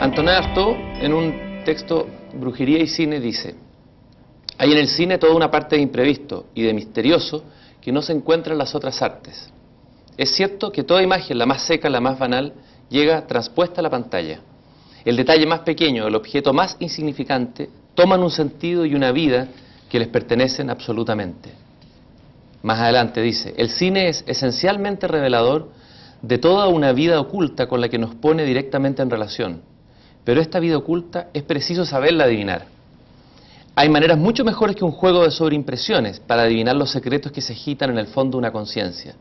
Antonin Artaud, en un texto Brujería y cine, dice: hay en el cine toda una parte de imprevisto y de misterioso que no se encuentra en las otras artes. Es cierto que toda imagen, la más seca, la más banal, llega transpuesta a la pantalla. El detalle más pequeño, el objeto más insignificante, toman un sentido y una vida que les pertenecen absolutamente. Más adelante dice: el cine es esencialmente revelador de toda una vida oculta con la que nos pone directamente en relación. Pero esta vida oculta es preciso saberla adivinar. Hay maneras mucho mejores que un juego de sobreimpresiones para adivinar los secretos que se agitan en el fondo de una conciencia.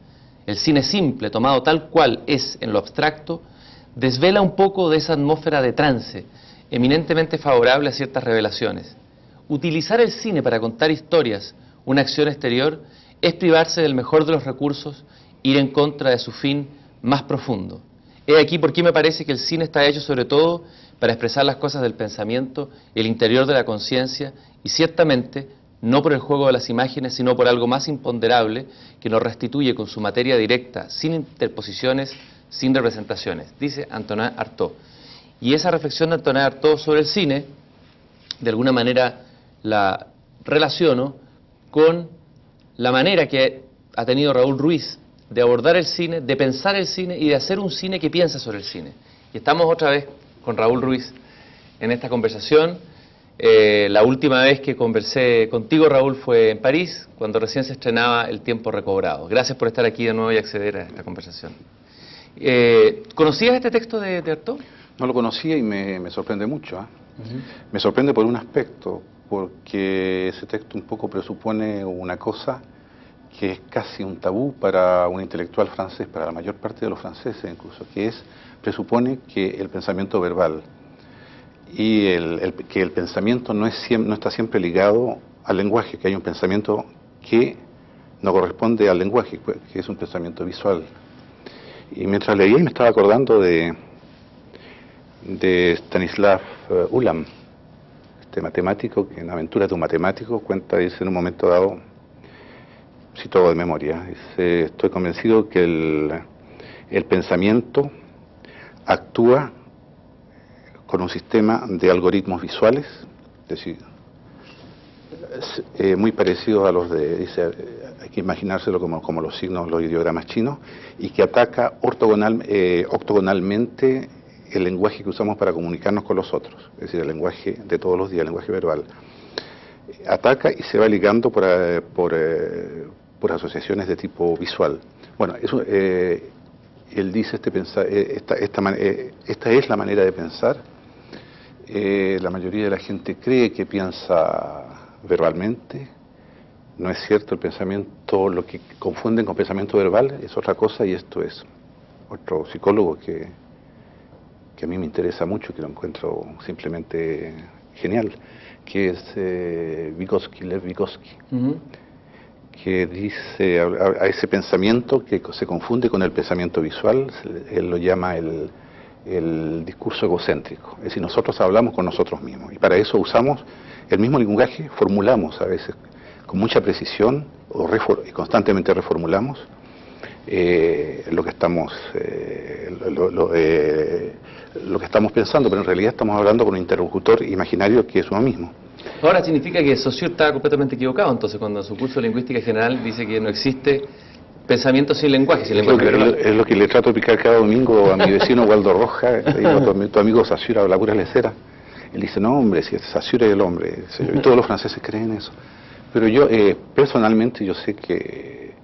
El cine simple, tomado tal cual es en lo abstracto, desvela un poco de esa atmósfera de trance, eminentemente favorable a ciertas revelaciones. Utilizar el cine para contar historias, una acción exterior, es privarse del mejor de los recursos, ir en contra de su fin más profundo. He aquí por qué me parece que el cine está hecho sobre todo para expresar las cosas del pensamiento, el interior de la conciencia, y ciertamente no por el juego de las imágenes, sino por algo más imponderable que nos restituye con su materia directa, sin interposiciones, sin representaciones, dice Antonin Artaud. Y esa reflexión de Antonin Artaud sobre el cine, de alguna manera la relaciono con la manera que ha tenido Raúl Ruiz de abordar el cine, de pensar el cine y de hacer un cine que piensa sobre el cine. Y estamos otra vez con Raúl Ruiz en esta conversación. La última vez que conversé contigo, Raúl, fue en París, cuando recién se estrenaba El tiempo recobrado. Gracias por estar aquí de nuevo y acceder a esta conversación. ¿Conocías este texto de Artaud? No lo conocía y me sorprende mucho. Me sorprende por un aspecto, porque ese texto un poco presupone una cosa que es casi un tabú para un intelectual francés, para la mayor parte de los franceses incluso, que presupone que el pensamiento verbal y que el pensamiento no está siempre ligado al lenguaje, que hay un pensamiento que no corresponde al lenguaje, que es un pensamiento visual. Y mientras leía me estaba acordando de Stanislav Ulam, este matemático, que en Aventuras de un matemático cuenta, dice en un momento dado, cito de memoria, dice: estoy convencido que el pensamiento actúa con un sistema de algoritmos visuales, es decir, muy parecidos a los dice, hay que imaginárselo como los signos, los ideogramas chinos, y que ataca octogonalmente el lenguaje que usamos para comunicarnos con los otros, es decir, el lenguaje de todos los días, el lenguaje verbal. Ataca y se va ligando por asociaciones de tipo visual. Bueno, eso, él dice, esta es la manera de pensar. La mayoría de la gente cree que piensa verbalmente. No es cierto, el pensamiento, lo que confunden con pensamiento verbal es otra cosa, y esto es otro psicólogo que a mí me interesa mucho, que lo encuentro simplemente genial, que es Lev Vygotsky, que dice a ese pensamiento que se confunde con el pensamiento visual, él lo llama el discurso egocéntrico. Es decir, nosotros hablamos con nosotros mismos, y para eso usamos el mismo lenguaje, formulamos a veces con mucha precisión, y constantemente reformulamos lo que estamos pensando, pero en realidad estamos hablando con un interlocutor imaginario que es uno mismo. Ahora significa que Saussure estaba completamente equivocado, entonces, cuando en su curso de lingüística general dice que no existe pensamiento sin lenguaje, es lo que le trato de explicar cada domingo a mi vecino Waldo Roja. Digo, tu amigo Saussure habla pura lecera. Él dice: no, hombre, si Saussure es el hombre. Y todos los franceses creen eso. Pero yo, personalmente, yo sé que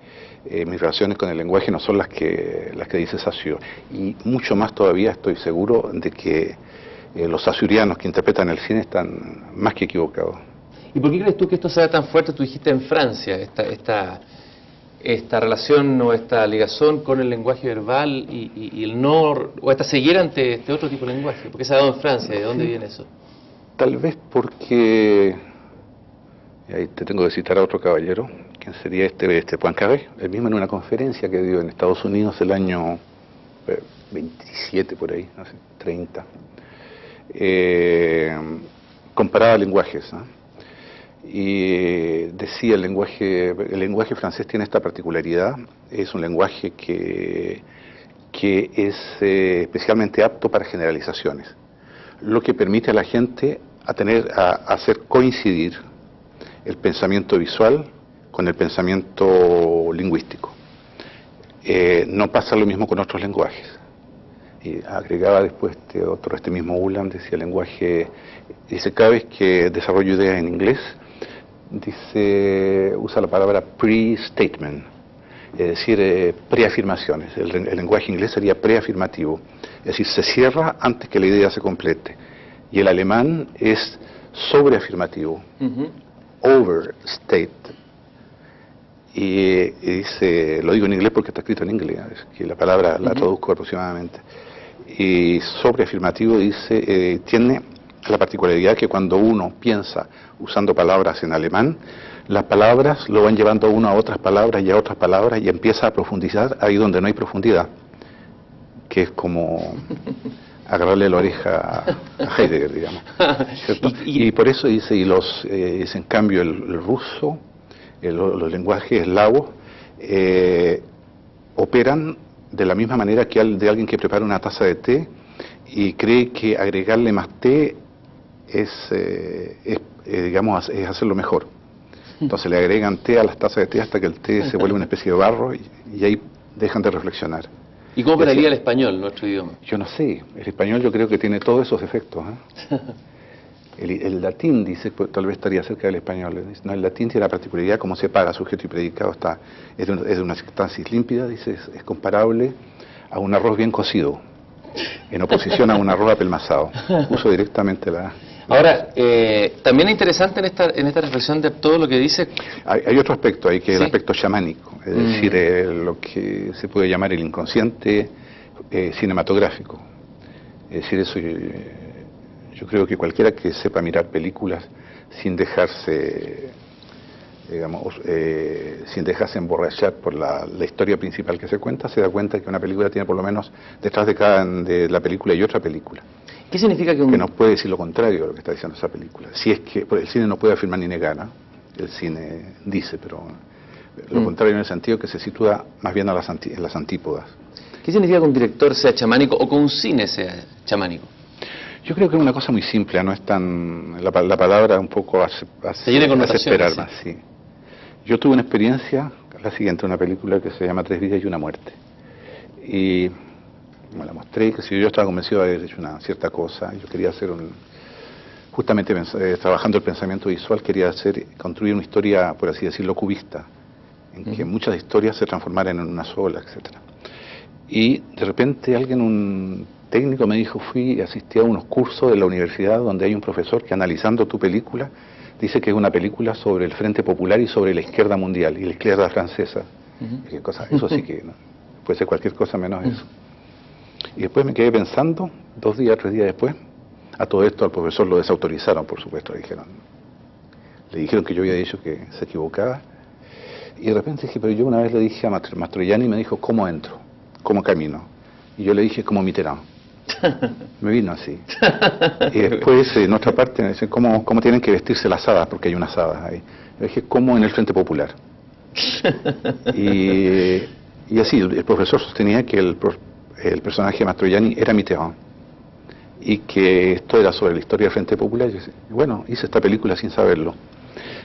mis relaciones con el lenguaje no son las que dice Saussure. Y mucho más todavía estoy seguro de que los saussurianos que interpretan el cine están más que equivocados. ¿Y por qué crees tú que esto sea tan fuerte? Tú dijiste en Francia, esta relación o esta ligación con el lenguaje verbal y el no, o esta ceguera ante este otro tipo de lenguaje. ¿Por qué se ha dado en Francia? ¿De dónde viene eso? Tal vez porque, y ahí te tengo que citar a otro caballero, quien sería este Poincaré, él mismo en una conferencia que dio en Estados Unidos el año 27 por ahí, no sé, 30, comparaba lenguajes, ¿no? Y decía, el lenguaje francés tiene esta particularidad, es un lenguaje que es especialmente apto para generalizaciones. lo que permite a la gente a hacer coincidir el pensamiento visual con el pensamiento lingüístico. No pasa lo mismo con otros lenguajes. Y agregaba después este mismo Ulam, decía el lenguaje, dice, cada vez que desarrollo ideas en inglés, dice, usa la palabra pre-statement, es decir, preafirmaciones. El lenguaje inglés sería preafirmativo, es decir, se cierra antes que la idea se complete. Y el alemán es sobreafirmativo, overstate. Y dice, lo digo en inglés porque está escrito en inglés, es que la palabra la traduzco aproximadamente. Y sobreafirmativo dice, tiene la particularidad que cuando uno piensa usando palabras en alemán, las palabras lo van llevando uno a otras palabras y a otras palabras y empieza a profundizar ahí donde no hay profundidad, que es como agarrarle la oreja a Heidegger, digamos, ¿cierto? Y por eso dice, dice en cambio el ruso, los lenguajes eslavos operan de la misma manera que de alguien que prepara una taza de té y cree que agregarle más té digamos, es hacerlo mejor. Entonces le agregan té a las tazas de té hasta que el té se vuelve una especie de barro y ahí dejan de reflexionar. ¿Y cómo operaría el español, nuestro idioma? Yo no sé, el español yo creo que tiene todos esos efectos, ¿eh? El latín, dice, pues, tal vez estaría cerca del español. No, el latín tiene la particularidad, como separa sujeto y predicado, es de una sintaxis límpida, dice, es comparable a un arroz bien cocido, en oposición a un arroz apelmazado. Uso directamente la... Ahora, también es interesante en esta reflexión de todo lo que dice... Hay otro aspecto ahí, que es ¿sí? el aspecto chamánico, es decir, lo que se puede llamar el inconsciente cinematográfico. Es decir, eso... Yo creo que cualquiera que sepa mirar películas sin dejarse, digamos, sin dejarse emborrachar por la historia principal que se cuenta, se da cuenta que una película tiene por lo menos detrás de la película y otra película. ¿Qué significa que Que no puede decir lo contrario de lo que está diciendo esa película. Si es que el cine no puede afirmar ni negar, ¿no? El cine dice, pero lo contrario en el sentido que se sitúa más bien en las antípodas. ¿Qué significa que un director sea chamánico o que un cine sea chamánico? Yo creo que es una cosa muy simple, no es tan... La palabra un poco hace esperar más, sí. Yo tuve una experiencia, la siguiente, una película que se llama 3 vidas y una muerte. Y me la mostré, que si yo estaba convencido de haber hecho una cierta cosa, yo quería hacer justamente trabajando el pensamiento visual, quería construir una historia, por así decirlo, cubista, en que muchas historias se transformaran en una sola, etcétera. Y de repente un técnico me dijo, fui y asistí a unos cursos de la universidad donde hay un profesor que, analizando tu película, dice que es una película sobre el Frente Popular y sobre la izquierda mundial y la izquierda francesa. ¿Qué cosa? Eso sí que no, puede ser cualquier cosa menos eso. Y después me quedé pensando, 2 días, 3 días después, a todo esto al profesor lo desautorizaron, por supuesto, le dijeron que yo había dicho que se equivocaba. Y de repente dije, pero yo una vez le dije a Mastroianni y me dijo, ¿cómo entro? ¿Cómo camino? Y yo le dije, como Mitterrand. Me vino así. Y después, en otra parte, me dicen, ¿cómo tienen que vestirse las hadas? Porque hay unas hadas ahí. Le dije, ¿cómo en el Frente Popular? Y así, el profesor sostenía que el personaje de Mastroianni era Mitterrand. Y que esto era sobre la historia del Frente Popular. Y bueno, hice esta película sin saberlo.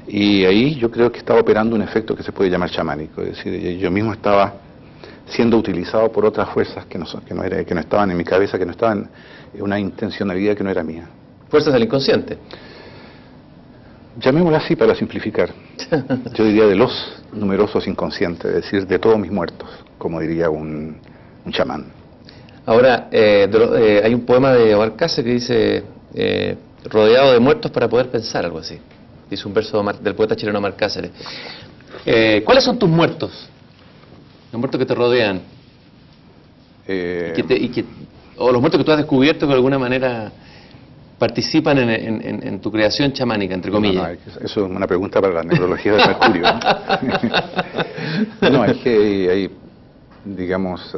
Y ahí yo creo que estaba operando un efecto que se puede llamar chamánico. Es decir, yo mismo estaba siendo utilizado por otras fuerzas que no estaban en mi cabeza, que no estaban en una intencionalidad que no era mía. Fuerzas del inconsciente. Llamémosla así para simplificar. Yo diría de los numerosos inconscientes, es decir, de todos mis muertos, como diría un chamán. Ahora, hay un poema de Omar Cáceres que dice, rodeado de muertos para poder pensar, algo así. Dice un verso del poeta chileno Omar Cáceres. ¿Cuáles son tus muertos? Los muertos que te rodean. O los muertos que tú has descubierto que de alguna manera participan en tu creación chamánica, entre comillas. No, eso es una pregunta para la neurología de Mercurio. No, es que hay, digamos,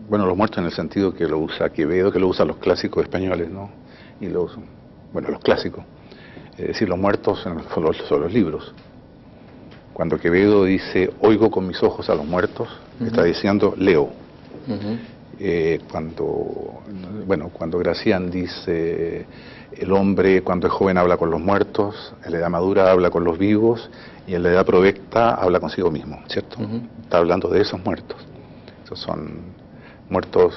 bueno, los muertos en el sentido que lo usa Quevedo, que lo usan los clásicos españoles, ¿no? Y los clásicos. Es decir, los muertos son los libros. Cuando Quevedo dice, oigo con mis ojos a los muertos, está diciendo, leo. Cuando Gracián dice el hombre cuando es joven habla con los muertos, en la edad madura habla con los vivos y en la edad provecta habla consigo mismo, ¿cierto? Está hablando de esos muertos. Esos son muertos,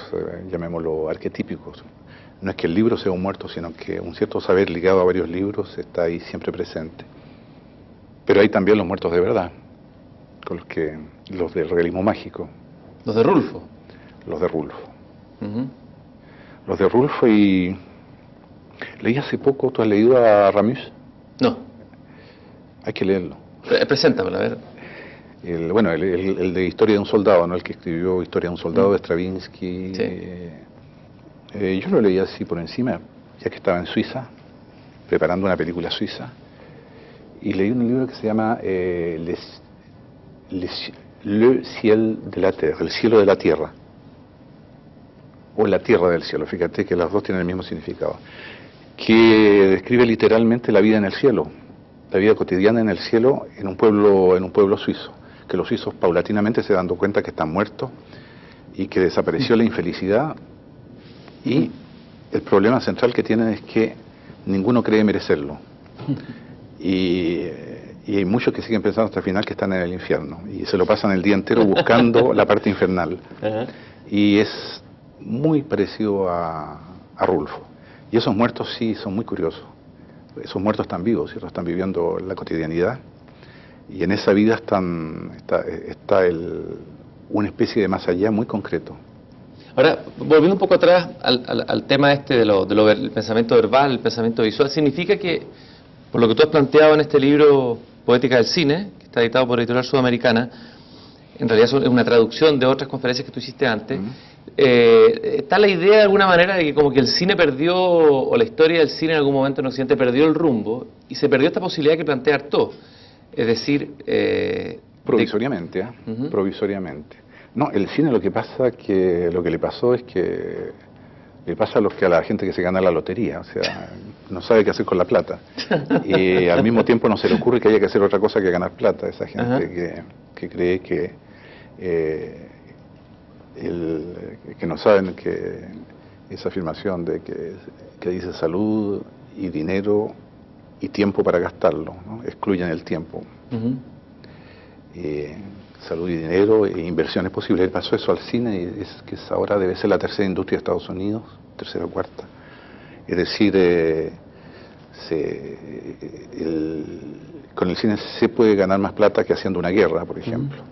llamémoslo, arquetípicos. No es que el libro sea un muerto, sino que un cierto saber ligado a varios libros está ahí siempre presente. Pero hay también los muertos de verdad, con los del realismo mágico. Los de Rulfo. Los de Rulfo. Los de Rulfo. Y leí hace poco, ¿tú has leído a Ramus? No. Hay que leerlo. Preséntamelo, a ver. El de Historia de un soldado, ¿no? El que escribió Historia de un soldado de Stravinsky. Sí. Yo lo leí así por encima, ya que estaba en Suiza, preparando una película suiza, y leí un libro que se llama Le ciel de la terre, el cielo de la tierra, o la tierra del cielo. Fíjate que las dos tienen el mismo significado, que describe literalmente la vida en el cielo, la vida cotidiana en el cielo en un pueblo suizo, que los suizos paulatinamente se dan cuenta que están muertos y que desapareció la infelicidad, y el problema central que tienen es que ninguno cree merecerlo, y hay muchos que siguen pensando hasta el final que están en el infierno y se lo pasan el día entero buscando la parte infernal. Y es muy parecido a Rulfo. Y esos muertos sí son muy curiosos. Esos muertos están vivos, ¿cierto? Están viviendo la cotidianidad, y en esa vida está una especie de más allá muy concreto. Ahora, volviendo un poco atrás al tema este del pensamiento verbal, el pensamiento visual, significa que, por lo que tú has planteado en este libro Poética del Cine, que está editado por Editorial Sudamericana, en realidad es una traducción de otras conferencias que tú hiciste antes, está la idea de alguna manera de que como que el cine perdió, o la historia del cine en algún momento en Occidente perdió el rumbo, y se perdió esta posibilidad que plantea Artaud, es decir... provisoriamente, provisoriamente. No, el cine lo que le pasó es que le pasa a la gente que se gana la lotería, o sea, no sabe qué hacer con la plata. Y al mismo tiempo no se le ocurre que haya que hacer otra cosa que ganar plata. Esa gente que cree que no saben que esa afirmación de que dice salud y dinero y tiempo para gastarlo, ¿no? Excluyen el tiempo. Salud y dinero e inversiones posibles. Le pasó eso al cine, y que ahora debe ser la tercera industria de Estados Unidos, tercera o cuarta. Es decir, con el cine se puede ganar más plata que haciendo una guerra, por ejemplo.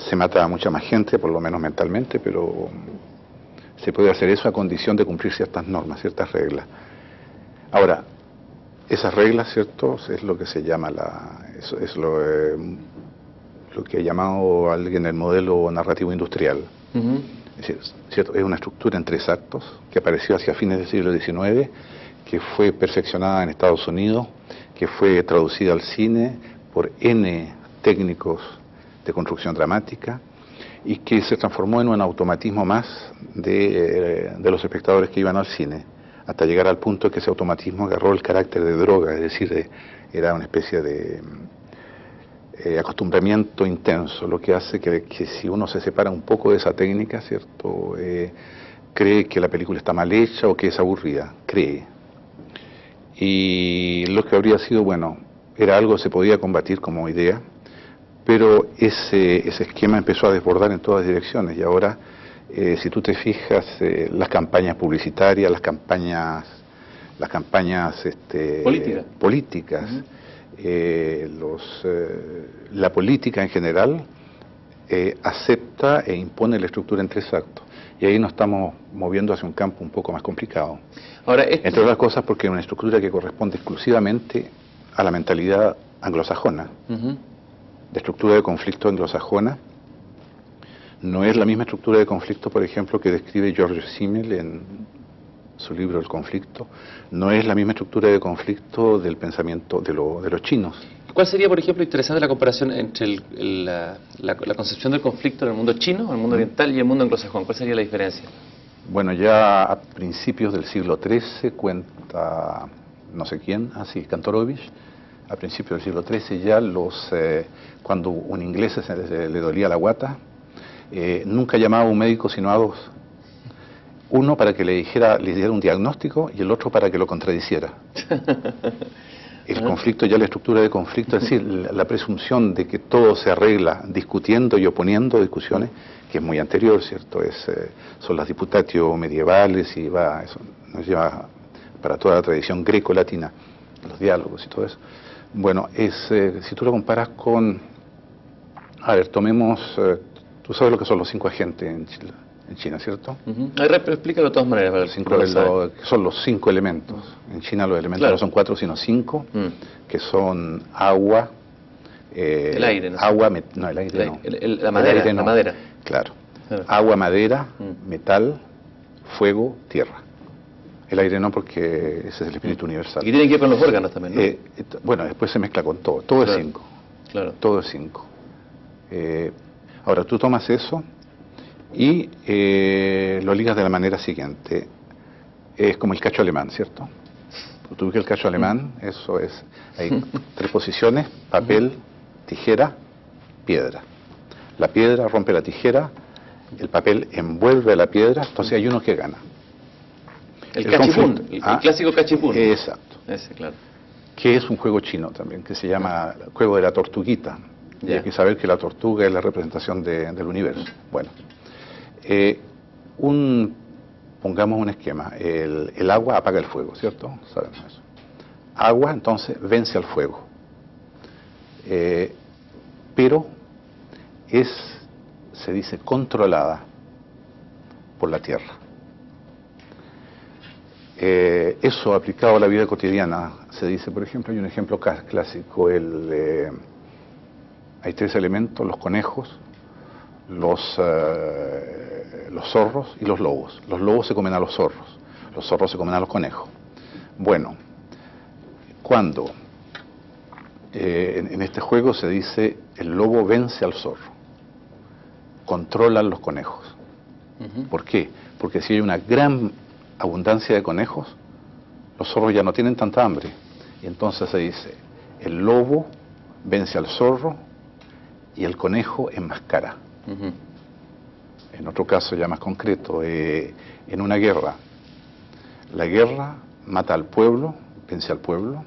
Se mata a mucha más gente, por lo menos mentalmente, pero se puede hacer eso a condición de cumplir ciertas normas, ciertas reglas. Ahora, esas reglas, ¿cierto?, es lo que se llama lo que ha llamado alguien el modelo narrativo industrial. Es decir, ¿cierto?, es una estructura en 3 actos que apareció hacia fines del siglo XIX, que fue perfeccionada en Estados Unidos, que fue traducida al cine por N técnicos de construcción dramática, y que se transformó en un automatismo más de los espectadores que iban al cine, hasta llegar al punto que ese automatismo agarró el carácter de droga, es decir, era una especie de acostumbramiento intenso, lo que hace que si uno se separa un poco de esa técnica, ¿cierto?, cree que la película está mal hecha o que es aburrida, cree. Y lo que habría sido, bueno, era algo que se podía combatir como idea, pero ese esquema empezó a desbordar en todas direcciones, y ahora, si tú te fijas, las campañas publicitarias, las campañas políticas, la política en general acepta e impone la estructura en 3 actos, y ahí nos estamos moviendo hacia un campo un poco más complicado. Ahora, entre otras cosas porque es una estructura que corresponde exclusivamente a la mentalidad anglosajona. La estructura de conflicto anglosajona no es la misma estructura de conflicto, por ejemplo, que describe George Simmel en su libro El conflicto. No es la misma estructura de conflicto del pensamiento de los chinos. ¿Cuál sería, por ejemplo, interesante la comparación entre la concepción del conflicto en el mundo chino, en el mundo oriental, y el mundo anglosajón? ¿Cuál sería la diferencia? Bueno, ya a principios del siglo XIII cuenta no sé quién, Kantorovich, a principios del siglo XIII ya cuando un inglés le dolía la guata, nunca llamaba a un médico sino a dos. Uno para que le diera un diagnóstico y el otro para que lo contradiciera. El conflicto, ya la estructura de conflicto, es decir, la presunción de que todo se arregla discutiendo y oponiendo discusiones, que es muy anterior, ¿cierto? Son las disputatio medievales y eso nos lleva para toda la tradición greco-latina, los diálogos y todo eso. Bueno, si tú lo comparas con, a ver, tomemos, tú sabes lo que son los 5 agentes en China, ¿cierto? A ver, explícalo de todas maneras. Para son los 5 elementos. En China los elementos no son 4 sino 5, que son agua, el aire, ¿no? El aire no. La madera, aire no. La madera. Claro. Agua, madera, metal, fuego, tierra. El aire no, porque ese es el espíritu universal. Y tiene que ver con los órganos también, ¿no? Bueno, después se mezcla con todo. Todo es 5. Claro. Todo es 5. Ahora, tú tomas eso y lo ligas de la manera siguiente. Es como el cacho alemán, ¿cierto? Tú ves el cacho alemán, eso es, hay 3 posiciones: papel, tijera, piedra. La piedra rompe la tijera, el papel envuelve a la piedra, entonces hay uno que gana. El cachipún, el clásico cachipún. Exacto. Ese, claro. Que es un juego chino también, que se llama el juego de la tortuguita. Y hay que saber que la tortuga es la representación del universo. Bueno, pongamos un esquema. El agua apaga el fuego, ¿cierto? Sabemos eso. Agua, entonces, vence al fuego. Pero se dice, controlada por la tierra. Eso aplicado a la vida cotidiana, se dice, por ejemplo, hay un ejemplo clásico, hay 3 elementos: los conejos, los zorros y los lobos. Los lobos se comen a los zorros se comen a los conejos. Bueno, cuando en este juego se dice, el lobo vence al zorro, controlan los conejos. ¿Por qué? Porque si hay una gran abundancia de conejos, los zorros ya no tienen tanta hambre. Y entonces se dice, el lobo vence al zorro y el conejo enmascara. En otro caso ya más concreto, en una guerra, la guerra mata al pueblo, vence al pueblo,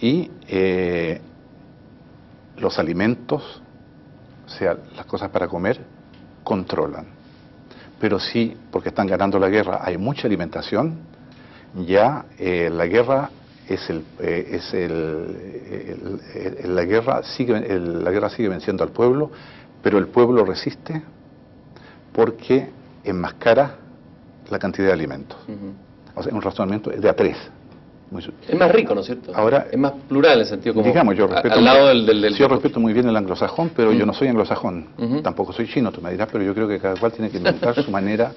y los alimentos, o sea, las cosas para comer, controlan. Pero sí, porque están ganando la guerra, hay mucha alimentación, ya la guerra la guerra sigue venciendo al pueblo, pero el pueblo resiste porque enmascara la cantidad de alimentos. O sea, un razonamiento de a 3. Es más rico, ¿no es cierto? Ahora, es más plural en el sentido como... Digamos, yo respeto, al lado del yo respeto muy bien el anglosajón, pero yo no soy anglosajón. Tampoco soy chino, tú me dirás, pero yo creo que cada cual tiene que inventar su manera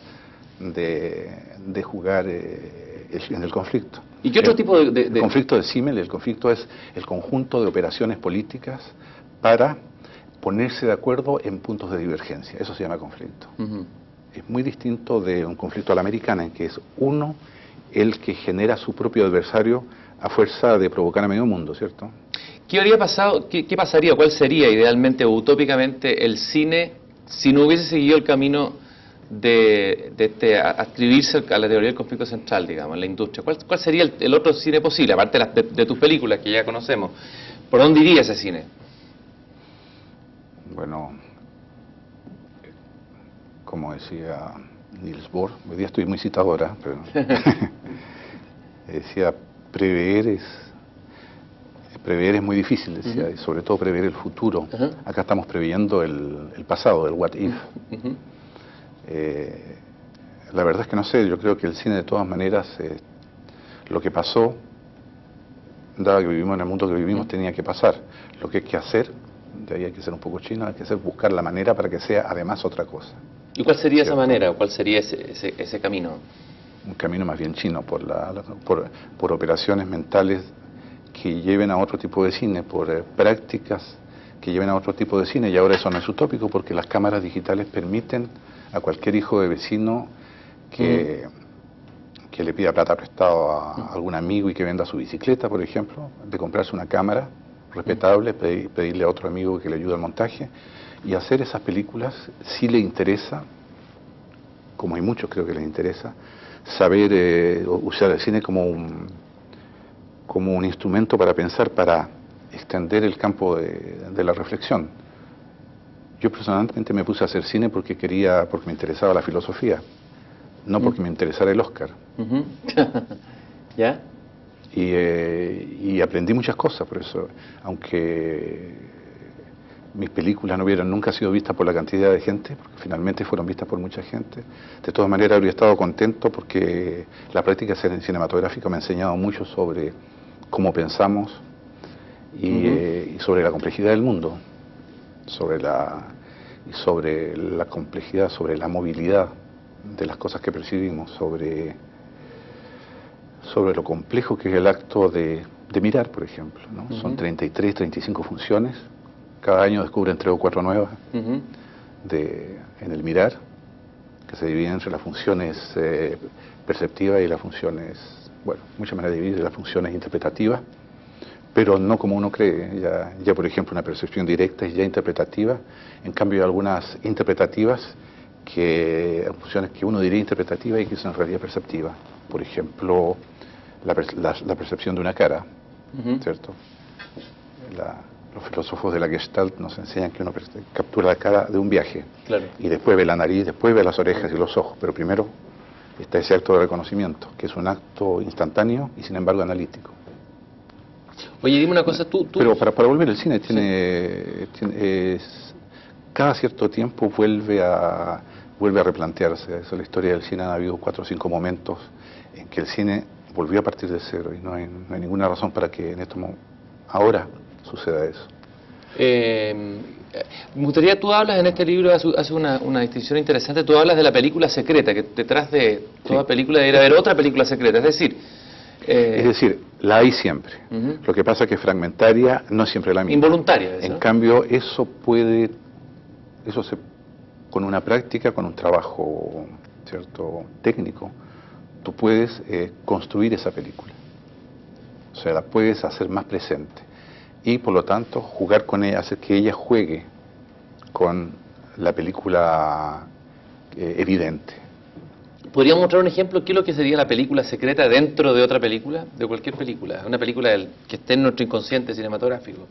de jugar en el conflicto. ¿Y qué otro tipo de...? El conflicto de Simmel, el conflicto es el conjunto de operaciones políticas para ponerse de acuerdo en puntos de divergencia. Eso se llama conflicto. Es muy distinto de un conflicto a la americana, en que es uno el que genera su propio adversario a fuerza de provocar a medio mundo, ¿cierto? ¿Qué habría pasado, qué pasaría, cuál sería idealmente o utópicamente el cine si no hubiese seguido el camino de adscribirse a la teoría del conflicto central, digamos, en la industria? ¿Cuál sería el otro cine posible, aparte de tus películas que ya conocemos? ¿Por dónde iría ese cine? Bueno, como decía Niels Bohr, hoy día estoy muy citadora, pero decía, prever es muy difícil, decía, y sobre todo prever el futuro. Acá estamos previendo el pasado, el what if. La verdad es que no sé, yo creo que el cine de todas maneras, lo que pasó, dado que vivimos en el mundo que vivimos, tenía que pasar. Lo que hay que hacer, de ahí hay que ser un poco chino, hay que buscar la manera para que sea además otra cosa. ¿Y cuál sería esa manera? ¿Cuál sería ese camino? Un camino más bien chino, por operaciones mentales que lleven a otro tipo de cine, por prácticas que lleven a otro tipo de cine. Y ahora eso no es utópico, porque las cámaras digitales permiten a cualquier hijo de vecino que le pida plata prestado a algún amigo y que venda su bicicleta, por ejemplo, de comprarse una cámara respetable, pedirle a otro amigo que le ayude al montaje Y hacer esas películas sí le interesa, como hay muchos creo que les interesa, saber usar el cine como un instrumento para pensar, para extender el campo de la reflexión. Yo personalmente me puse a hacer cine porque me interesaba la filosofía, no porque me interesara el Oscar. ¿Ya? Y aprendí muchas cosas, por eso, aunque mis películas no hubieran nunca sido vistas por la cantidad de gente, porque finalmente fueron vistas por mucha gente, de todas maneras habría estado contento porque la práctica cinematográfica me ha enseñado mucho sobre cómo pensamos y sobre la complejidad del mundo, sobre la complejidad, sobre la movilidad de las cosas que percibimos, sobre lo complejo que es el acto de mirar, por ejemplo, ¿no? Son 33, 35 funciones, cada año descubren 3 o 4 nuevas en el mirar, que se dividen entre las funciones perceptivas y las funciones, bueno, muchas maneras de dividir las funciones interpretativas, pero no como uno cree. Ya por ejemplo una percepción directa es ya interpretativa, en cambio hay algunas interpretativas funciones que uno diría interpretativa y que son en realidad perceptivas. Por ejemplo, la percepción de una cara, ¿cierto? Los filósofos de la Gestalt nos enseñan que uno captura la cara de un viaje, claro, y después ve la nariz, después ve las orejas y los ojos, pero primero está ese acto de reconocimiento, que es un acto instantáneo y sin embargo analítico. Oye, dime una cosa, tú... Pero para volver al cine cada cierto tiempo vuelve a replantearse. Eso, la historia del cine, ha habido 4 o 5 momentos en que el cine volvió a partir de cero, y no hay ninguna razón para que ahora suceda eso. Me gustaría, tú hablas en este libro, hace una distinción interesante, tú hablas de la película secreta, que detrás de toda película debería haber otra película secreta, es decir, la hay siempre. Lo que pasa es que fragmentaria no es siempre la misma. Involuntaria. En cambio, con una práctica, con un trabajo, ¿cierto?, técnico, tú puedes construir esa película. O sea, la puedes hacer más presente. Y por lo tanto, jugar con ella, hacer que ella juegue con la película evidente. ¿Podríamos mostrar un ejemplo? ¿Qué es lo que sería la película secreta dentro de otra película? De cualquier película. Una película que esté en nuestro inconsciente cinematográfico.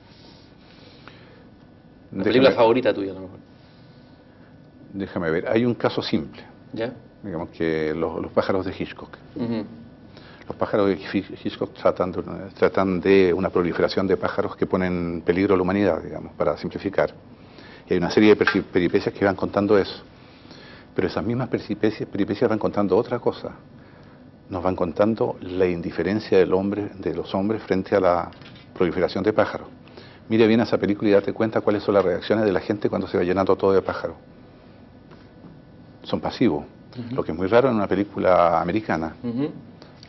La película favorita tuya, a lo mejor. Déjame ver. Hay un caso simple. ¿Ya? Digamos que los pájaros de Hitchcock. Los pájaros de Hitchcock tratan de una proliferación de pájaros que ponen en peligro a la humanidad, digamos, para simplificar. Y hay una serie de peripecias que van contando eso. Pero esas mismas peripecias van contando otra cosa. Nos van contando la indiferencia de los hombres frente a la proliferación de pájaros. Mire bien esa película y date cuenta cuáles son las reacciones de la gente cuando se va llenando todo de pájaros. Son pasivos. Lo que es muy raro en una película americana.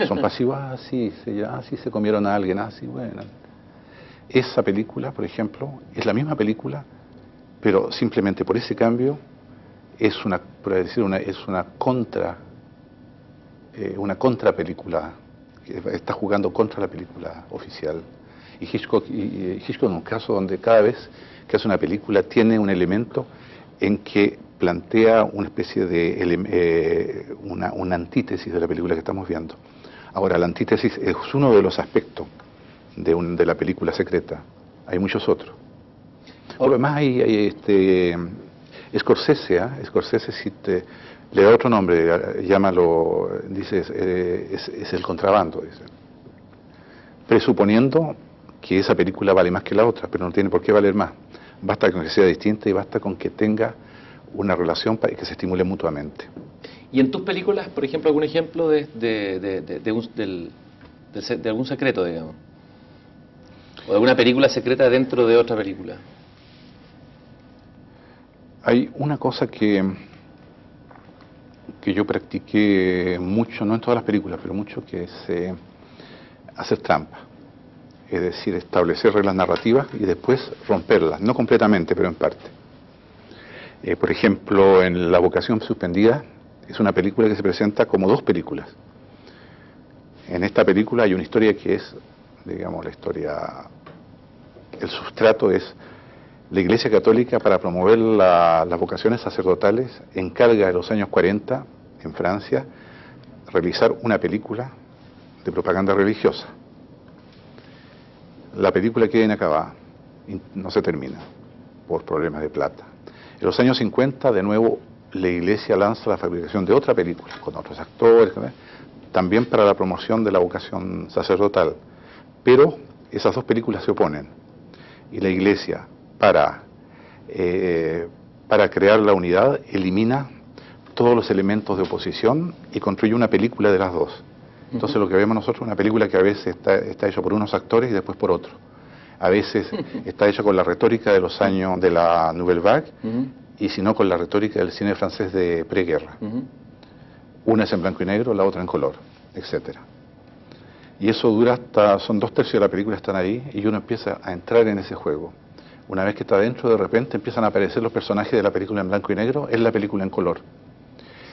Son pasivos, así se comieron a alguien, así, bueno. Esa película, por ejemplo, es la misma película, pero simplemente por ese cambio es una contra película, está jugando contra la película oficial. Y Hitchcock es un caso donde cada vez que hace una película tiene un elemento en que plantea una especie de una antítesis de la película que estamos viendo. Ahora, la antítesis es uno de los aspectos de la película secreta. Hay muchos otros. Por lo demás hay Scorsese, si le da otro nombre, llámalo, dice, es el contrabando, dice. Presuponiendo que esa película vale más que la otra, pero no tiene por qué valer más. Basta con que sea distinta y basta con que tenga una relación para que se estimule mutuamente. ¿Y en tus películas, por ejemplo, algún ejemplo de algún secreto, digamos? ¿O de alguna película secreta dentro de otra película? Hay una cosa que yo practiqué mucho, no en todas las películas, pero mucho, que es hacer trampa. Es decir, establecer reglas narrativas y después romperlas, no completamente, pero en parte. Por ejemplo, en La vocación suspendida, es una película que se presenta como 2 películas. En esta película hay una historia que es, digamos, la historia, el sustrato es La Iglesia Católica, para promover las vocaciones sacerdotales, encarga en los años 40, en Francia, realizar una película de propaganda religiosa. La película queda inacabada, y no se termina, por problemas de plata. En los años 50, de nuevo, la Iglesia lanza la fabricación de otra película, con otros actores, también para la promoción de la vocación sacerdotal. Pero esas dos películas se oponen, y la Iglesia, para crear la unidad, elimina todos los elementos de oposición y construye una película de las dos. Entonces lo que vemos nosotros es una película que a veces está hecha por unos actores y después por otros. A veces está hecha con la retórica de los años de la Nouvelle Vague, y si no con la retórica del cine francés de preguerra. Una es en blanco y negro, la otra en color, etcétera. Y eso dura son 2/3 de la película están ahí, y uno empieza a entrar en ese juego. Una vez que está dentro, de repente empiezan a aparecer los personajes de la película en blanco y negro en la película en color.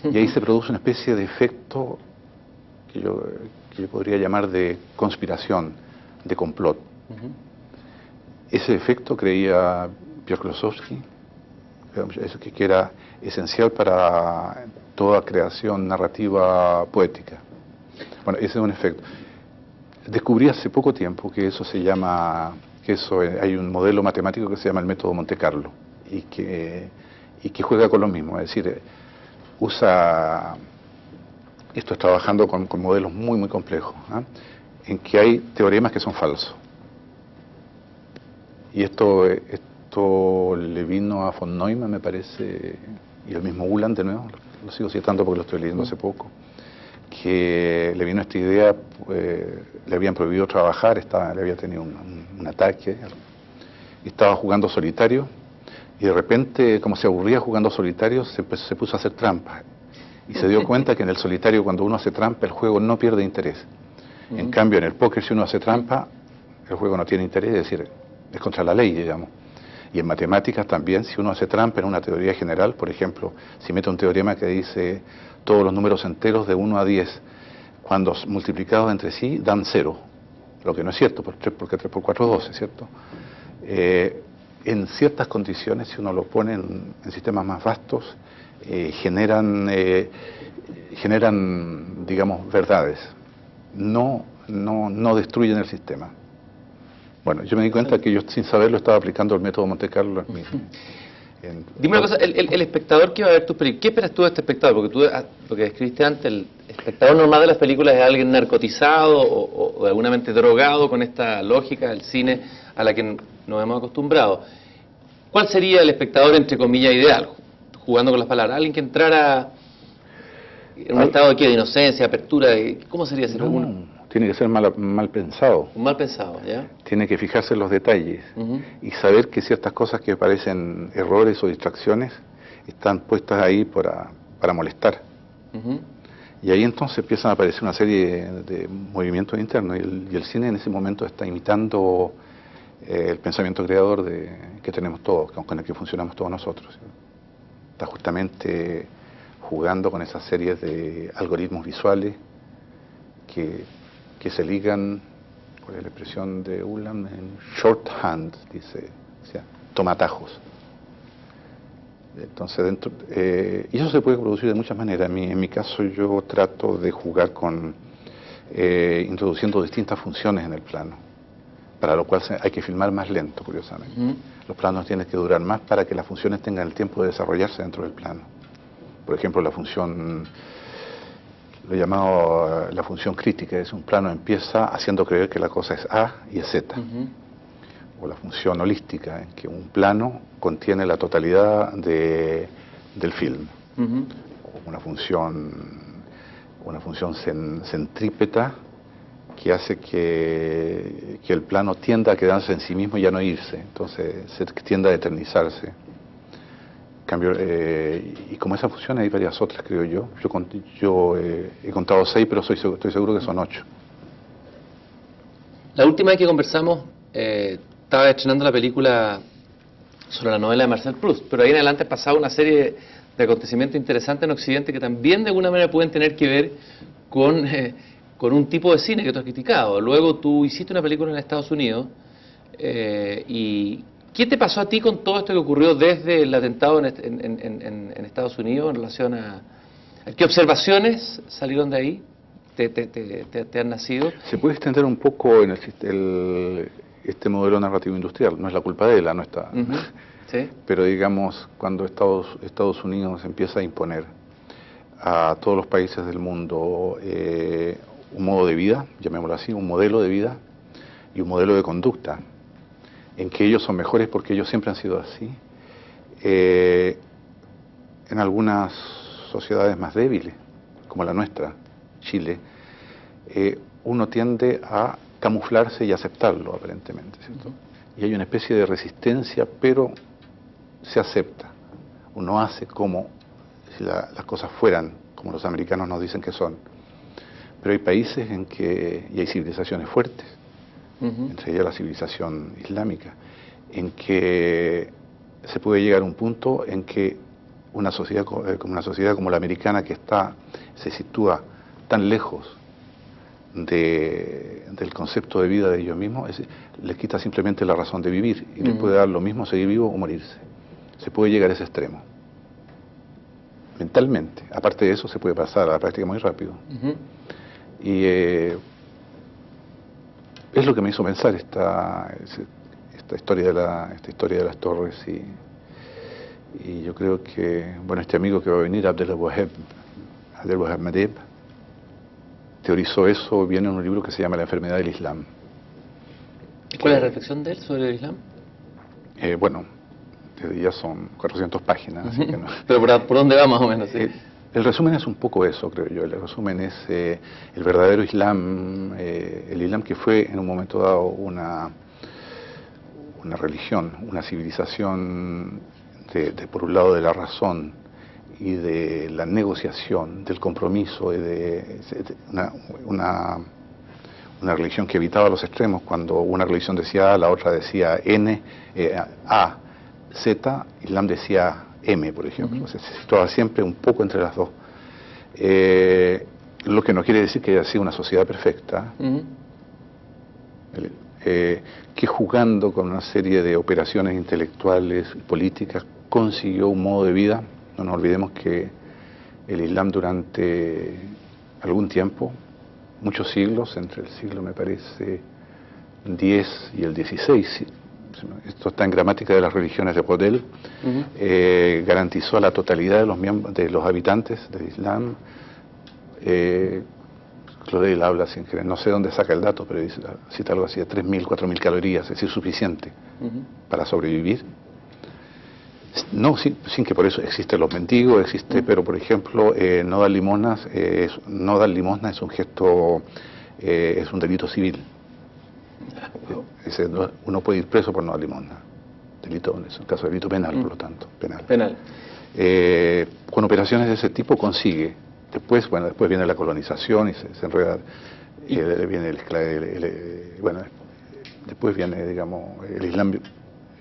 Y ahí se produce una especie de efecto que yo podría llamar de conspiración, de complot. Ese efecto, creía Piotr Klossowski, que era esencial para toda creación narrativa poética. Bueno, ese es un efecto. Descubrí hace poco tiempo que eso se llama, hay un modelo matemático que se llama el método Monte Carlo, y que juega con lo mismo, es decir, esto es trabajando con modelos muy complejos, en que hay teoremas que son falsos. Y esto le vino a von Neumann, me parece, y el mismo Uland, de nuevo, lo sigo citando porque lo estoy leyendo hace poco, que le vino esta idea, le habían prohibido trabajar, le había tenido un ataque, y estaba jugando solitario, y de repente, como se aburría jugando solitario, se puso a hacer trampas. Y se dio cuenta que en el solitario, cuando uno hace trampa, el juego no pierde interés. En cambio, en el póker, si uno hace trampa, el juego no tiene interés, es decir, es contra la ley, digamos. Y en matemáticas también, si uno hace trampa en una teoría general, por ejemplo, si mete un teorema que dice todos los números enteros de 1 a 10, cuando multiplicados entre sí, dan 0. Lo que no es cierto, porque 3 por 4 es 12, ¿cierto? En ciertas condiciones, si uno lo pone en sistemas más vastos, generan, digamos, verdades. No destruyen el sistema. Bueno, yo me di cuenta que yo, sin saberlo, estaba aplicando el método Monte Carlo en mí. Dime una cosa, el espectador que va a ver tus películas, ¿qué esperas tú de este espectador? Porque tú, lo que describiste antes, el espectador normal de las películas es alguien narcotizado o alguna mente drogado con esta lógica del cine a la que nos hemos acostumbrado. ¿Cuál sería el espectador, entre comillas, ideal? Jugando con las palabras, alguien que entrara en un estado de inocencia, apertura, ¿cómo sería ese? Tiene que ser mal pensado. Mal pensado, ¿ya? Tiene que fijarse en los detalles y saber que ciertas cosas que parecen errores o distracciones están puestas ahí para molestar. Y ahí entonces empiezan a aparecer una serie de movimientos internos, y el cine en ese momento está imitando el pensamiento creador que tenemos todos, con el que funcionamos todos nosotros, ¿sí? Está justamente jugando con esas series de algoritmos visuales que se ligan, ¿cuál es la expresión de Ulam? En shorthand, dice, o sea, tomatajos. Entonces, y eso se puede producir de muchas maneras. En mi caso, yo trato de jugar introduciendo distintas funciones en el plano, para lo cual hay que filmar más lento, curiosamente. Los planos tienen que durar más para que las funciones tengan el tiempo de desarrollarse dentro del plano. Por ejemplo, la función, lo he llamado la función crítica, es un plano empieza haciendo creer que la cosa es A y es Z. O la función holística, en que un plano contiene la totalidad del film. O una función centrípeta, que hace que el plano tienda a quedarse en sí mismo y ya no irse, entonces se tiende a eternizarse. Cambio, y como esa función hay varias otras, creo yo. Yo he contado 6, pero estoy seguro que son 8. La última vez que conversamos, estaba estrenando la película sobre la novela de Marcel Proust, pero ahí en adelante pasaba una serie de acontecimientos interesantes en Occidente que también de alguna manera pueden tener que ver con un tipo de cine que tú has criticado. Luego tú hiciste una película en Estados Unidos y ¿Qué te pasó a ti con todo esto que ocurrió desde el atentado en Estados Unidos en relación a... ¿Qué observaciones salieron de ahí? ¿Te han nacido? Se puede extender un poco en este modelo narrativo industrial. No es la culpa de él, no está. ¿Sí? Pero digamos, cuando Estados Unidos empieza a imponer a todos los países del mundo un modo de vida, llamémoslo así, un modelo de vida y un modelo de conducta, en que ellos son mejores porque ellos siempre han sido así, en algunas sociedades más débiles, como la nuestra, Chile, uno tiende a camuflarse y aceptarlo aparentemente, ¿cierto? Y hay una especie de resistencia, pero se acepta. Uno hace como si las cosas fueran como los americanos nos dicen que son. Pero hay países en que, y hay civilizaciones fuertes, entre ellas la civilización islámica, en que se puede llegar a un punto en que una sociedad como la americana, que se sitúa tan lejos del concepto de vida de ellos mismos, les quita simplemente la razón de vivir y les puede dar lo mismo seguir vivo o morirse. Se puede llegar a ese extremo mentalmente. Aparte de eso, se puede pasar a la práctica muy rápido. Y es lo que me hizo pensar esta historia de las torres, y yo creo que, bueno, este amigo que va a venir, Abdel Wahab Madeb, teorizó eso, viene en un libro que se llama La enfermedad del Islam. ¿Cuál es la reflexión de él sobre el Islam? Bueno, ya son 400 páginas, así que no. Pero ¿por dónde va más o menos? ¿Sí? El resumen es un poco eso, creo yo. El resumen es el verdadero Islam, el Islam que fue en un momento dado una religión, una civilización por un lado de la razón y de la negociación, del compromiso, y de una religión que evitaba los extremos. Cuando una religión decía A, la otra decía N, A, Z, Islam decía M, por ejemplo. Se situaba siempre un poco entre las dos. Lo que no quiere decir que haya sido una sociedad perfecta, que jugando con una serie de operaciones intelectuales y políticas consiguió un modo de vida. No nos olvidemos que el Islam durante algún tiempo, muchos siglos, entre el siglo, me parece, 10 y el 16, esto está en Gramática de las Religiones de Gödel, garantizó a la totalidad de los habitantes del Islam. Gödel habla, no sé dónde saca el dato, pero cita algo así de 3.000, 4.000 calorías, es decir, suficiente para sobrevivir. No, sin que por eso existen los mendigos, pero por ejemplo, no dar limosnas es un gesto, es un delito civil. Uno puede ir preso por no dar limosna. Delito, es un caso de delito penal, por lo tanto, penal. Con operaciones de ese tipo consigue. Después viene la colonización y se enreda, después viene, digamos, el Islam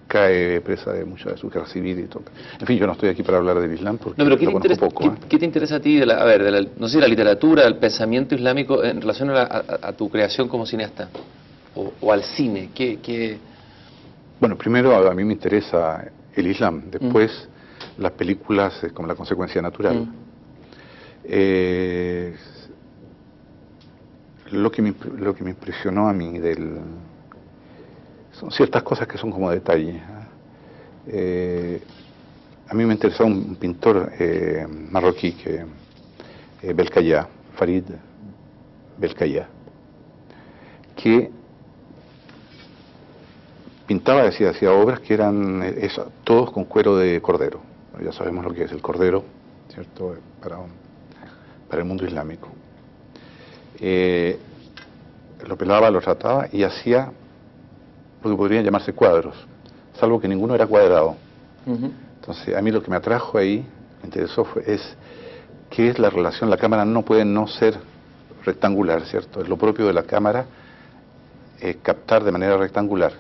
cae presa de mucha de su guerra civil y todo. En fin, yo no estoy aquí para hablar del Islam porque lo conozco poco. ¿Qué te interesa a ti no sé, la literatura, del pensamiento islámico en relación a tu creación como cineasta? O al cine, Bueno, primero a mí me interesa el Islam, después las películas como la consecuencia natural. Lo que me impresionó a mí son ciertas cosas que son como detalles. A mí me interesó un pintor marroquí, Belkaya, Farid Belkaya, que pintaba, hacía obras que eran todos con cuero de cordero. Ya sabemos lo que es el cordero, ¿cierto?, para el mundo islámico. Lo pelaba, lo trataba y hacía lo que podrían llamarse cuadros, salvo que ninguno era cuadrado. Entonces, a mí lo que me atrajo ahí, me interesó, es qué es la relación. La cámara no puede no ser rectangular, ¿cierto? Es lo propio de la cámara captar de manera rectangular.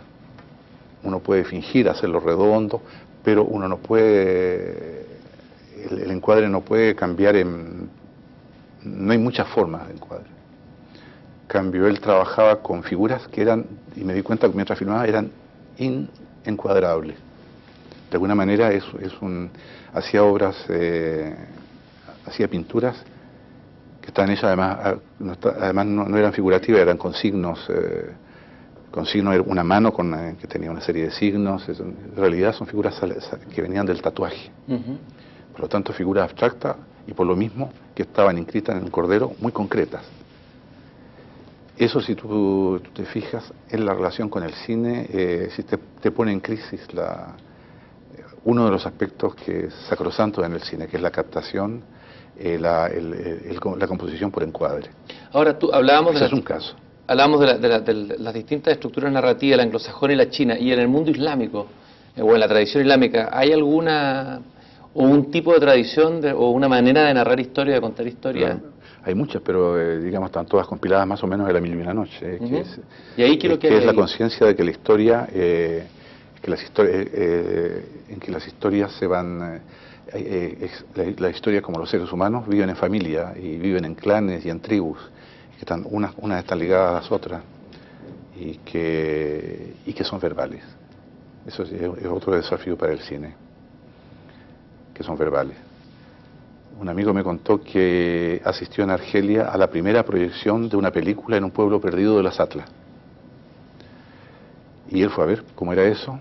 Uno puede fingir hacerlo redondo, pero uno no puede, el encuadre no puede cambiar no hay muchas formas de encuadre. En cambio, él trabajaba con figuras que eran, y me di cuenta que mientras filmaba, eran encuadrable. De alguna manera hacía obras, hacía pinturas que estaban hechas, además no eran figurativas, eran con signos, una mano que tenía una serie de signos. En realidad son figuras que venían del tatuaje. Por lo tanto, figuras abstractas y por lo mismo que estaban inscritas en el cordero, muy concretas. Eso, si tú te fijas, en la relación con el cine, si te pone en crisis uno de los aspectos que es sacrosanto en el cine, que es la captación, la composición por encuadre. Ahora, hablábamos Ese es un caso. Hablábamos de las distintas estructuras narrativas, la anglosajona y la china, y en el mundo islámico, o en la tradición islámica, ¿hay alguna, o un tipo de tradición, o una manera de narrar historia, de contar historia? Claro. Hay muchas, pero digamos están todas compiladas más o menos de la Mil y una Noche, ¿Y ahí qué es lo que hay es la ahí? conciencia de que la historia, en que las historias se van, la historia como los seres humanos viven en familia y viven en clanes y en tribus, que están unas están ligadas a las otras y que son verbales. Eso es otro desafío para el cine, que son verbales. Un amigo me contó que asistió en Argelia a la primera proyección de una película en un pueblo perdido de las Atlas. Y él fue a ver cómo era eso.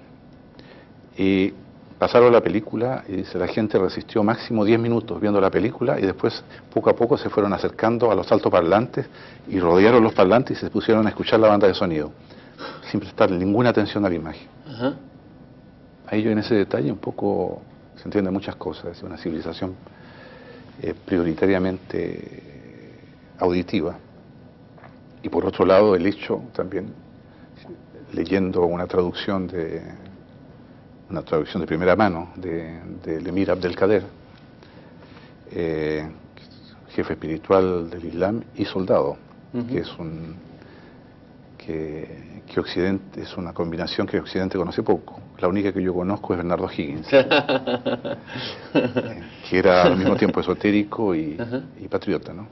Y pasaron la película y dice, la gente resistió máximo 10 minutos viendo la película y después poco a poco se fueron acercando a los altoparlantes y rodearon los parlantes y se pusieron a escuchar la banda de sonido, sin prestar ninguna atención a la imagen. Ahí yo en ese detalle un poco se entienden muchas cosas, es una civilización prioritariamente auditiva. Y por otro lado el hecho también, leyendo una traducción de primera mano del Emir Abdelkader, jefe espiritual del Islam y soldado, que Occidente es una combinación que Occidente conoce poco. La única que yo conozco es Bernardo Higgins, que era al mismo tiempo esotérico y patriota, ¿no?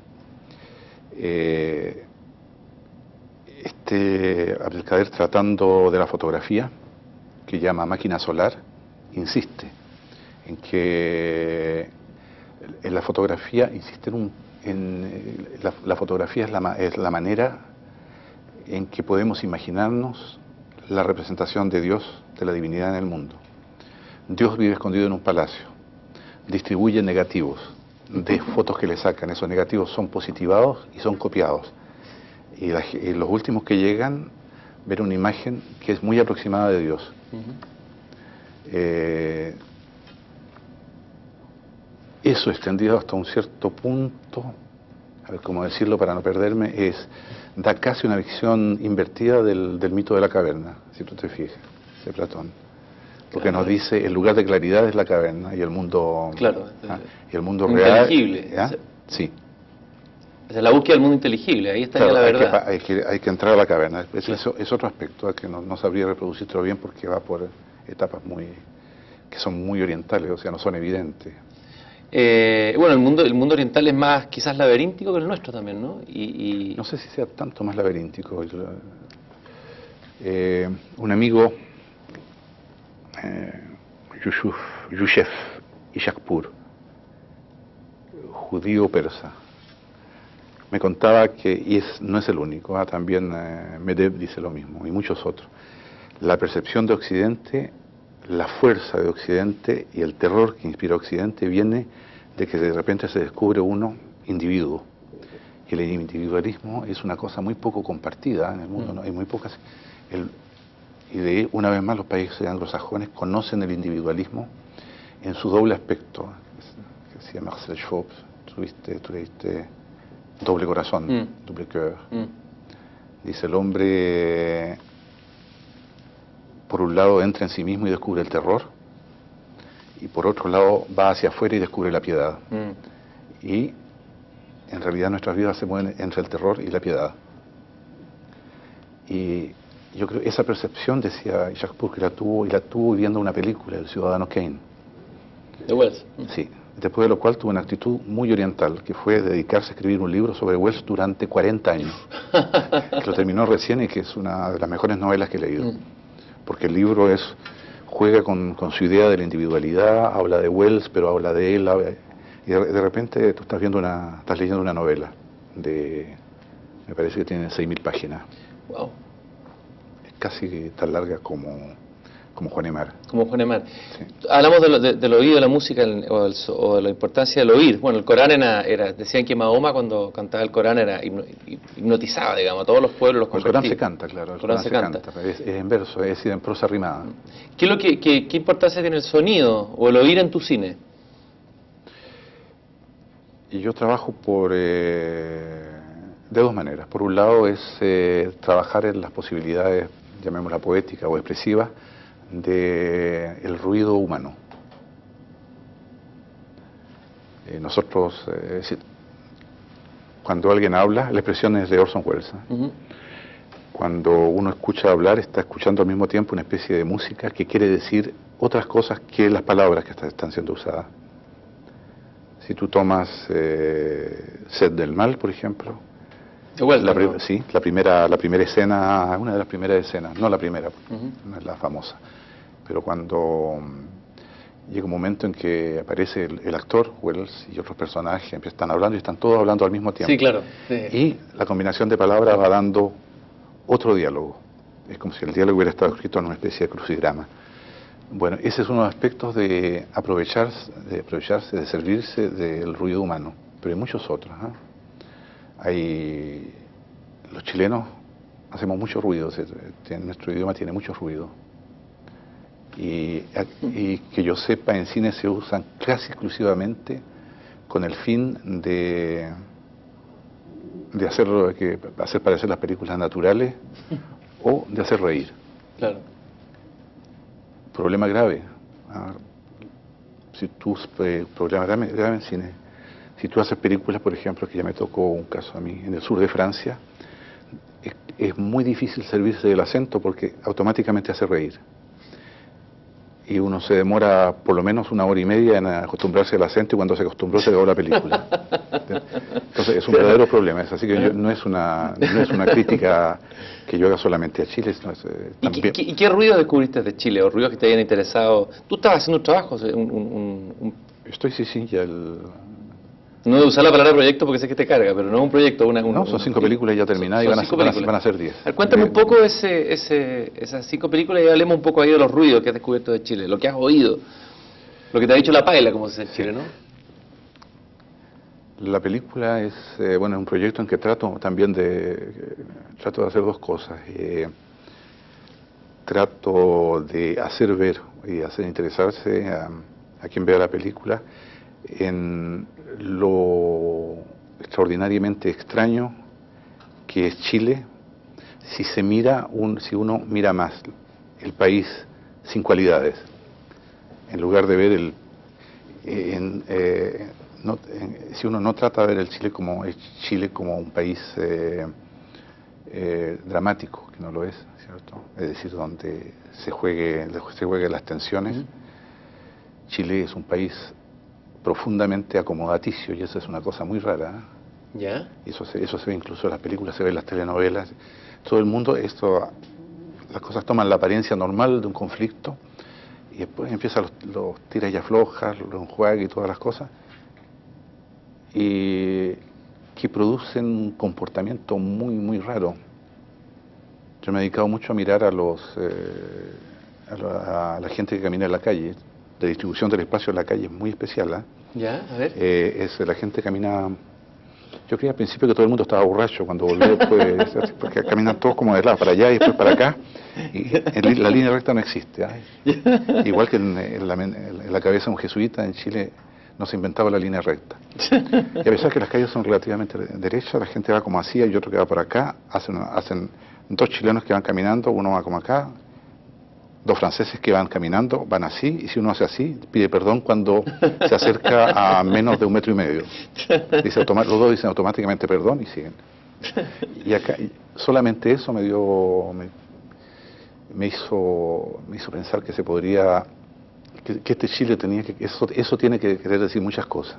Abdelkader, tratando de la fotografía, que llama máquina solar, insiste en que en la fotografía, la fotografía es la manera en que podemos imaginarnos la representación de Dios, de la divinidad en el mundo. Dios vive escondido en un palacio, distribuye negativos de fotos que le sacan, esos negativos son positivados y son copiados. Y los últimos que llegan ven una imagen que es muy aproximada de Dios. Eso extendido hasta un cierto punto, a ver cómo decirlo para no perderme, da casi una visión invertida del mito de la caverna, si tú te fijas, de Platón. Porque nos dice, el lugar de claridad es la caverna y el mundo, y el mundo real. Inteligible. Sí. Es la búsqueda del mundo inteligible, ahí está, claro, ya la verdad. Hay que entrar a la caverna. Eso es otro aspecto que no sabría reproducirlo bien porque va por etapas que son muy orientales, o sea, no son evidentes. Bueno, el mundo oriental es más quizás laberíntico que el nuestro también, ¿no? No sé si sea tanto más laberíntico. Un amigo, Yusef Ishakpur, judío persa, me contaba que, y no es el único, también Medeb dice lo mismo, y muchos otros, la percepción de Occidente, la fuerza de Occidente y el terror que inspira Occidente viene de que de repente se descubre uno individuo. Y el individualismo es una cosa muy poco compartida en el mundo, ¿no? Hay muy pocas. Una vez más los países anglosajones conocen el individualismo en su doble aspecto, que decía Marcel Schwab, tú leíste Doble Corazón, Double Cœur. Dice, el hombre por un lado entra en sí mismo y descubre el terror, y por otro lado va hacia afuera y descubre la piedad. Y en realidad nuestras vidas se mueven entre el terror y la piedad. Y yo creo que esa percepción, decía Ishakpur, que la tuvo viendo una película, El Ciudadano Kane. ¿De Wells? Sí. Después de lo cual tuvo una actitud muy oriental, que fue dedicarse a escribir un libro sobre Wells durante 40 años. Que lo terminó recién y que es una de las mejores novelas que he leído. Porque el libro es juega con su idea de la individualidad, habla de Wells, pero habla de él, y de repente tú estás leyendo una novela me parece que tiene 6.000 páginas. Wow. Es casi tan larga como Juan Emar. Como Juan Emar. Sí. Hablamos del oído, de la música o de la importancia del oír. Bueno, el Corán decían que Mahoma cuando cantaba el Corán hipnotizaba, digamos, a todos los pueblos, los El Corán convertía. se canta, claro. El Corán se canta. Es en verso, es decir, en prosa rimada. ¿Qué importancia tiene el sonido o el oír en tu cine? Y yo trabajo de dos maneras. Por un lado es trabajar en las posibilidades, llamémosla poética o expresiva, del ruido humano. Nosotros, cuando alguien habla, la expresión es de Orson Welles. Cuando uno escucha hablar, está escuchando al mismo tiempo una especie de música que quiere decir otras cosas que las palabras que están siendo usadas. Si tú tomas Sed del Mal, por ejemplo, sí, la primera escena, una de las primeras escenas, no la primera, no es la famosa, pero cuando llega un momento en que aparece el actor Wells y otros personajes están hablando y están todos hablando al mismo tiempo. Sí, claro. Sí. Y la combinación de palabras va dando otro diálogo. Es como si el diálogo hubiera estado escrito en una especie de crucigrama. Bueno, ese es uno de los aspectos de aprovecharse, de servirse del ruido humano, pero hay muchos otros. Los chilenos hacemos mucho ruido, nuestro idioma tiene mucho ruido. Y que yo sepa, en cine se usan casi exclusivamente con el fin de hacer parecer las películas naturales o de hacer reír. Claro. Problema grave. Problema grave en cine. Si tú haces películas, por ejemplo, que ya me tocó un caso a mí, en el sur de Francia, es muy difícil servirse del acento porque automáticamente hace reír. Y uno se demora por lo menos 1 hora y media en acostumbrarse al acento y cuando se acostumbró se acabó la película. Entonces es un verdadero problema. Así que no es una crítica que yo haga solamente a Chile. Sino ¿Y qué ruidos descubriste de Chile o ruidos que te hayan interesado? Tú estabas haciendo un trabajo, sí, ya no de usar la palabra proyecto porque sé que te carga, pero no es un proyecto. No, son 5 películas ya terminadas y van a ser 10. Cuéntame un poco esas 5 películas y hablemos un poco ahí de los ruidos que has descubierto de Chile, lo que has oído, lo que te ha dicho la paila, como se dice en Chile, ¿no? La película es un proyecto en que trato de hacer dos cosas. Trato de hacer ver y hacer interesarse a quien vea la película en lo extraordinariamente extraño que es Chile si uno mira más el país sin cualidades, en lugar de ver si uno no trata de ver Chile como un país dramático, que no lo es, ¿cierto? Es decir, donde se jueguen las tensiones. Chile es un país profundamente acomodaticio y eso es una cosa muy rara. ¿Ya? Y eso se ve incluso en las películas, se ve en las telenovelas. Todo el mundo, las cosas toman la apariencia normal de un conflicto y después empiezan los tiras y aflojas, los enjuagues y todas las cosas, y que producen un comportamiento muy, muy raro. Yo me he dedicado mucho a mirar a la gente que camina en la calle. La distribución del espacio en la calle es muy especial. ¿Ya? A ver. La gente camina. Yo creía al principio que todo el mundo estaba borracho cuando volvió, porque caminan todos como de lado para allá y después para acá. Y la línea recta no existe. Igual que en la cabeza de un jesuita en Chile no se inventaba la línea recta. Y a pesar que las calles son relativamente derechas, la gente va como así y otro que va por acá. Hacen 2 chilenos que van caminando, uno va como acá. 2 franceses que van caminando, van así, y si uno hace así, pide perdón cuando se acerca a menos de 1,5 metros. Los dos dicen automáticamente perdón y siguen. Y acá, solamente eso me hizo pensar que que este Chile eso tiene que querer decir muchas cosas.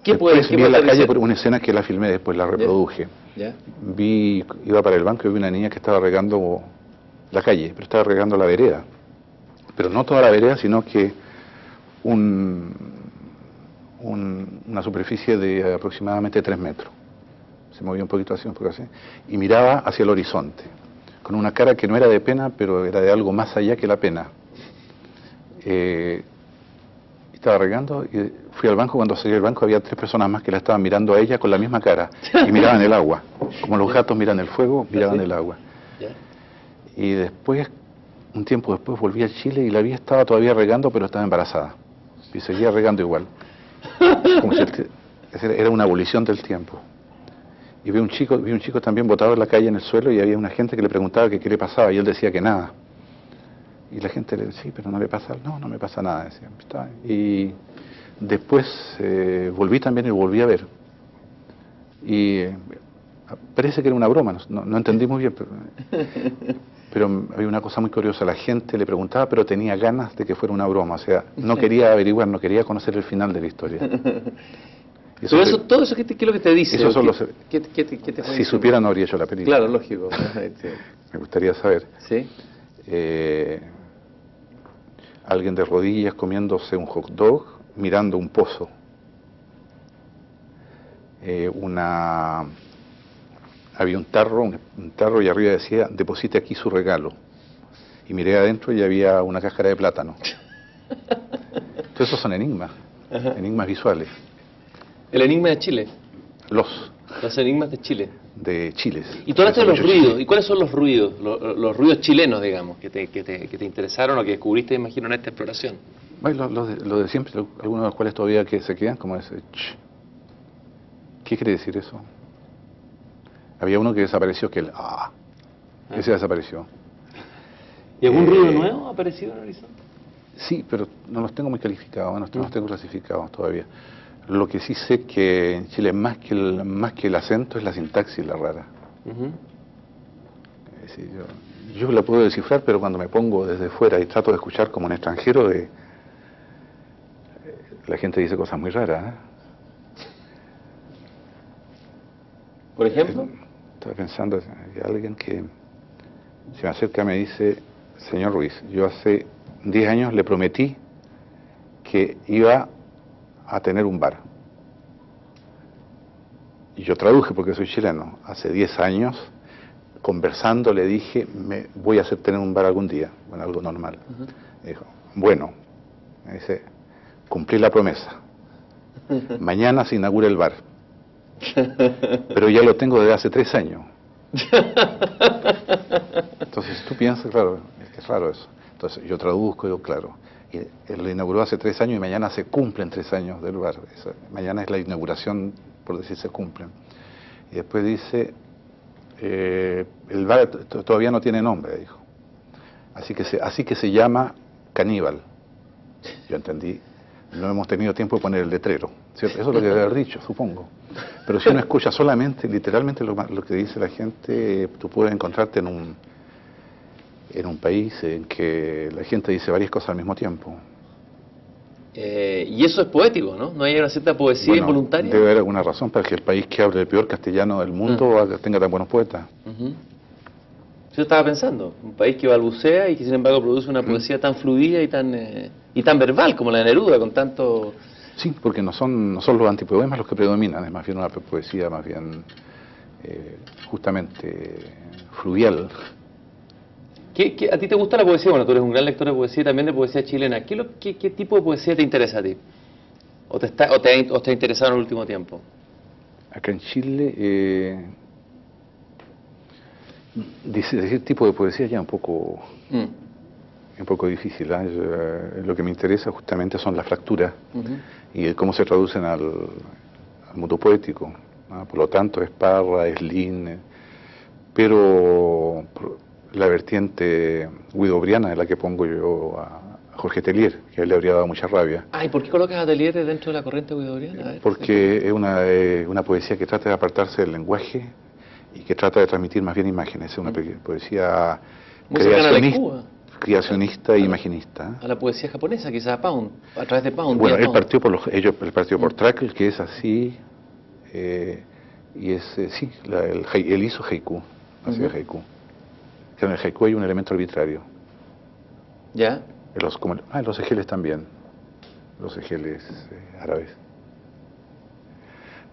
Después vi en la calle por una escena que la filmé, después la reproduje. ¿Ya? Iba para el banco y vi una niña que estaba regando la calle, pero estaba regando la vereda. Pero no toda la vereda, sino que una superficie de aproximadamente 3 metros. Se movía un poquito así, un poquito así, y miraba hacia el horizonte, con una cara que no era de pena, pero era de algo más allá que la pena. Estaba regando y fui al banco. Cuando salí del banco había 3 personas más que la estaban mirando a ella con la misma cara y miraban el agua, como los gatos miran el fuego, miraban el agua. Y después, un tiempo después, volví a Chile y la vi, estaba todavía regando, pero estaba embarazada y seguía regando igual, como si era una abolición del tiempo. Y vi un chico también botado en la calle en el suelo, y había una gente que le preguntaba que qué le pasaba, y él decía que nada. Y la gente le decía, sí, pero no le pasa, no me pasa nada, decía. Y después volví también y volví a ver. Y parece que era una broma, no entendí muy bien, pero había una cosa muy curiosa. La gente le preguntaba, pero tenía ganas de que fuera una broma, o sea, no quería averiguar, no quería conocer el final de la historia. Pero eso, todo eso, ¿qué es lo que te dice? Eso son ¿Qué te si supiera no habría hecho la película. Claro, lógico. Me gustaría saber. ¿Sí? Alguien de rodillas comiéndose un hot dog, mirando un pozo. Había un tarro y arriba decía, deposite aquí su regalo. Y miré adentro y había una cáscara de plátano. Entonces esos son enigmas, enigmas visuales. El enigma de Chile. Los enigmas de Chile. De Chiles. Y tú hablaste de los ruidos. ¿Y cuáles son los ruidos? Los ruidos chilenos, digamos, que te interesaron o que descubriste, imagino, en esta exploración. Bueno, lo de siempre, algunos de los cuales todavía que se quedan, como ese ch. ¿Qué quiere decir eso? Había uno que desapareció, que ese desapareció. ¿Y algún ruido nuevo ha aparecido en el horizonte? Sí, pero no los tengo muy calificados, no los tengo clasificados todavía. Lo que sí sé que en Chile más que el acento es la sintaxis la rara. Es decir, yo la puedo descifrar, pero cuando me pongo desde fuera y trato de escuchar como un extranjero, la gente dice cosas muy raras. ¿Por ejemplo? Estaba pensando, hay alguien que se me acerca y me dice, señor Ruiz, yo hace 10 años le prometí que iba a tener un bar. Y yo traduje porque soy chileno. Hace 10 años, conversando, le dije, voy a hacer tener un bar algún día. Bueno, algo normal. Y dijo, bueno, me dice, cumplí la promesa. Mañana se inaugura el bar. Pero ya lo tengo desde hace 3 años. Entonces tú piensas, claro, es raro eso. Entonces yo traduzco y digo, claro. Y él lo inauguró hace 3 años y mañana se cumplen 3 años del bar. Mañana es la inauguración, por decir se cumplen. Y después dice, el bar todavía no tiene nombre, dijo. Así que se llama Caníbal. Yo entendí, no hemos tenido tiempo de poner el letrero, ¿cierto? Eso es lo que debe haber dicho, supongo. Pero si uno escucha solamente, literalmente lo que dice la gente, tú puedes encontrarte en un país en que la gente dice varias cosas al mismo tiempo. Y eso es poético, ¿no? ¿No hay una cierta poesía involuntaria? Debe haber alguna razón para que el país que hable el peor castellano del mundo tenga tan buenos poetas. Yo estaba pensando, un país que balbucea y que sin embargo produce una poesía tan fluida y tan verbal como la de Neruda, con tanto... Sí, porque no son los antipoemas los que predominan, es más bien una poesía más bien justamente fluvial. ¿A ti te gusta la poesía? Bueno, tú eres un gran lector de poesía y también de poesía chilena. ¿Qué tipo de poesía te interesa a ti? ¿O te ha interesado en el último tiempo? Acá en Chile, decir tipo de poesía ya un poco difícil. Lo que me interesa justamente son las fracturas y cómo se traducen al mundo poético. Por lo tanto, es Parra, es Lin, pero la vertiente guidobriana es la que pongo yo a Jorge Tellier, que a él le habría dado mucha rabia. ¿Y por qué colocas a Tellier dentro de la corriente guidobriana? Porque es una poesía que trata de apartarse del lenguaje y que trata de transmitir más bien imágenes. Es una poesía creacionista e imaginista. A la poesía japonesa, quizás a Pound, a través de Pound. Bueno, él partió por Trakl, que es así, y es, sí, él hizo haiku, hacía haiku. que en el haiku hay un elemento arbitrario. ¿Ya? En los ejeles también, los ejeles árabes.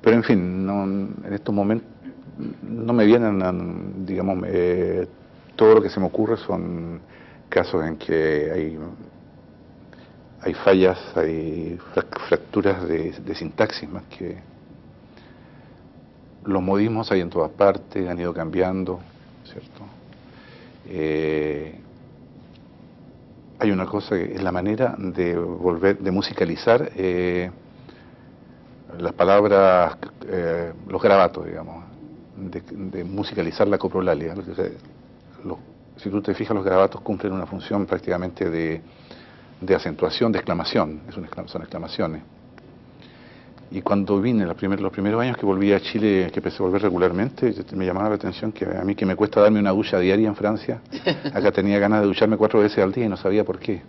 Pero en fin, en estos momentos no me vienen, digamos, todo lo que se me ocurre son casos en que hay fallas, hay fracturas de sintaxis más que... Los modismos hay en todas partes, han ido cambiando, ¿cierto? Hay una cosa que es la manera de musicalizar las palabras, los garabatos, digamos, de musicalizar la coprolalia. Si tú te fijas, los garabatos cumplen una función prácticamente de acentuación, de exclamación, son exclamaciones. Y cuando vine los primeros años que volví a Chile, que empecé a volver regularmente, me llamaba la atención que a mí, que me cuesta darme una ducha diaria en Francia, acá tenía ganas de ducharme 4 veces al día y no sabía por qué.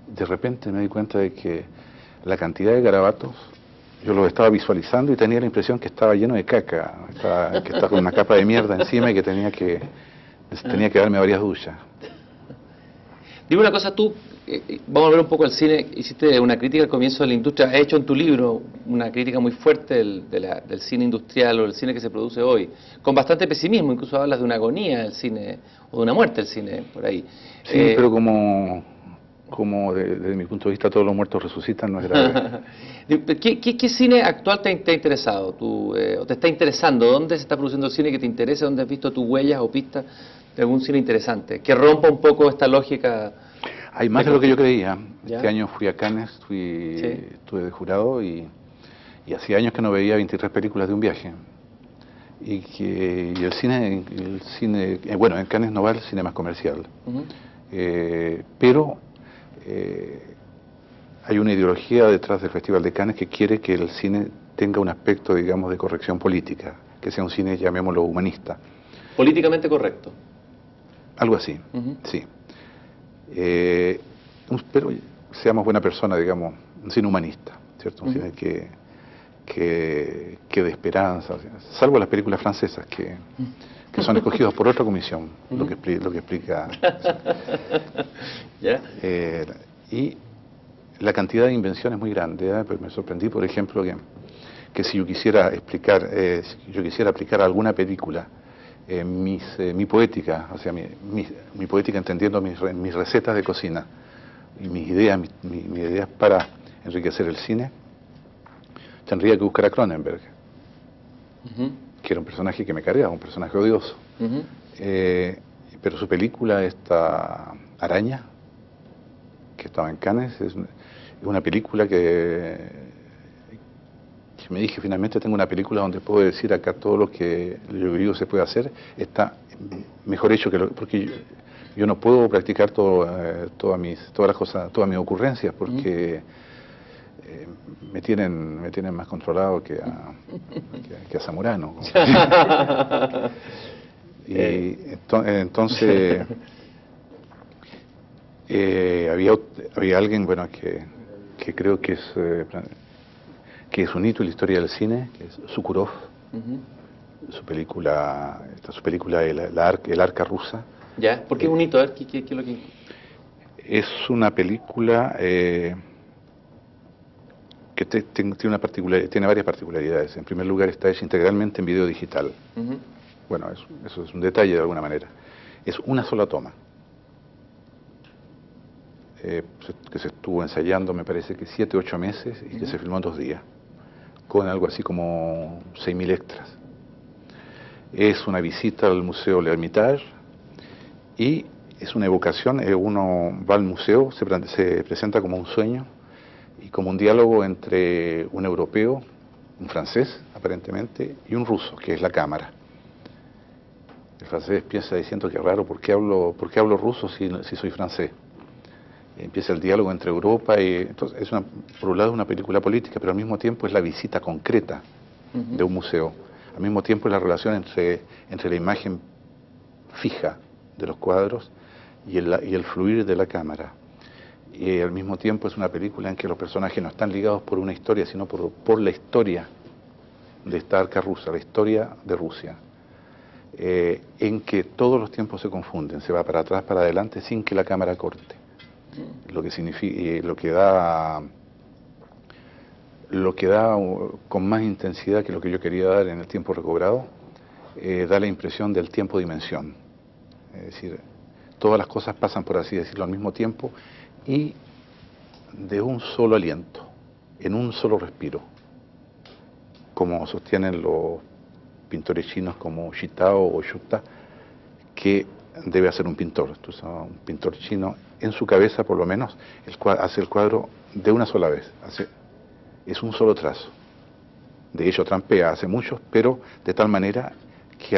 De repente me di cuenta de que la cantidad de garabatos, yo los estaba visualizando y tenía la impresión que estaba lleno de caca, que estaba con una capa de mierda encima y que tenía que darme varias duchas. Dime una cosa, tú, vamos a hablar un poco del cine, hiciste una crítica al comienzo de la industria, has hecho en tu libro una crítica muy fuerte del cine industrial o del cine que se produce hoy, con bastante pesimismo, incluso hablas de una agonía del cine, o de una muerte del cine, por ahí. Sí, pero como desde mi punto de vista todos los muertos resucitan, no es grave. ¿Qué cine actual te ha interesado? ¿O te está interesando? ¿Dónde se está produciendo el cine que te interesa? ¿Dónde has visto tus huellas o pistas de algún cine interesante? Que rompa un poco esta lógica. Hay más de lo que yo creía. ¿Ya? Este año fui a Cannes, Sí. estuve de jurado y hacía años que no veía 23 películas de un viaje. Y el cine, bueno, en Cannes no va el cine más comercial. Pero hay una ideología detrás del Festival de Cannes que quiere que el cine tenga un aspecto, digamos, de corrección política, que sea un cine, llamémoslo, humanista. Políticamente correcto. Algo así, sí. Pero seamos buena persona, digamos, un cine humanista, ¿cierto? Un cine que de esperanza, o sea, salvo las películas francesas que son escogidas por otra comisión, lo que explica. ¿Ya? Y la cantidad de invenciones es muy grande, Pues me sorprendí, por ejemplo, que si yo quisiera aplicar a alguna película mi poética, o sea, mi poética entendiendo mis recetas de cocina y mis ideas para enriquecer el cine, tendría que buscar a Cronenberg, que era un personaje que me cargaba, un personaje odioso. Pero su película, esta Araña, que estaba en Cannes, es una película que me dije, finalmente tengo una película donde puedo decir acá todo lo que yo digo se puede hacer, está mejor hecho porque yo no puedo practicar todas mis ocurrencias porque me tienen más controlado que a Zamorano. Y entonces había alguien, bueno, que creo que es un hito en la historia del cine, que es Sukhorov, su película El arca rusa. ¿Ya? ¿Por qué es un hito? A ver, ¿qué es lo que...? Es una película que tiene varias particularidades. En primer lugar, está hecha integralmente en video digital. Bueno, eso es un detalle de alguna manera. Es una sola toma. Que se estuvo ensayando, me parece que 7 u 8 meses y que se filmó en 2 días, con algo así como 6.000 extras. Es una visita al Museo L'Ermitage y es una evocación. Uno va al museo, se presenta como un sueño y como un diálogo entre un europeo, un francés aparentemente, y un ruso, que es la cámara. El francés piensa diciendo que raro, ¿por qué hablo ruso si soy francés? Empieza el diálogo entre Europa y... Entonces, por un lado es una película política, pero al mismo tiempo es la visita concreta de un museo. Al mismo tiempo es la relación entre la imagen fija de los cuadros y el fluir de la cámara. Y al mismo tiempo es una película en que los personajes no están ligados por una historia, sino por la historia de esta arca rusa, la historia de Rusia. en que todos los tiempos se confunden, se va para atrás, para adelante, sin que la cámara corte. Lo que significa, lo que da con más intensidad que lo que yo quería dar en el tiempo recobrado, da la impresión del tiempo-dimensión. Es decir, todas las cosas pasan, por así decirlo, al mismo tiempo y de un solo aliento, en un solo respiro, como sostienen los pintores chinos como Shitao o Shuta, que debe hacer un pintor. Entonces, un pintor chino, en su cabeza por lo menos, hace el cuadro de una sola vez, es un solo trazo. De hecho, trampea, hace muchos, pero de tal manera que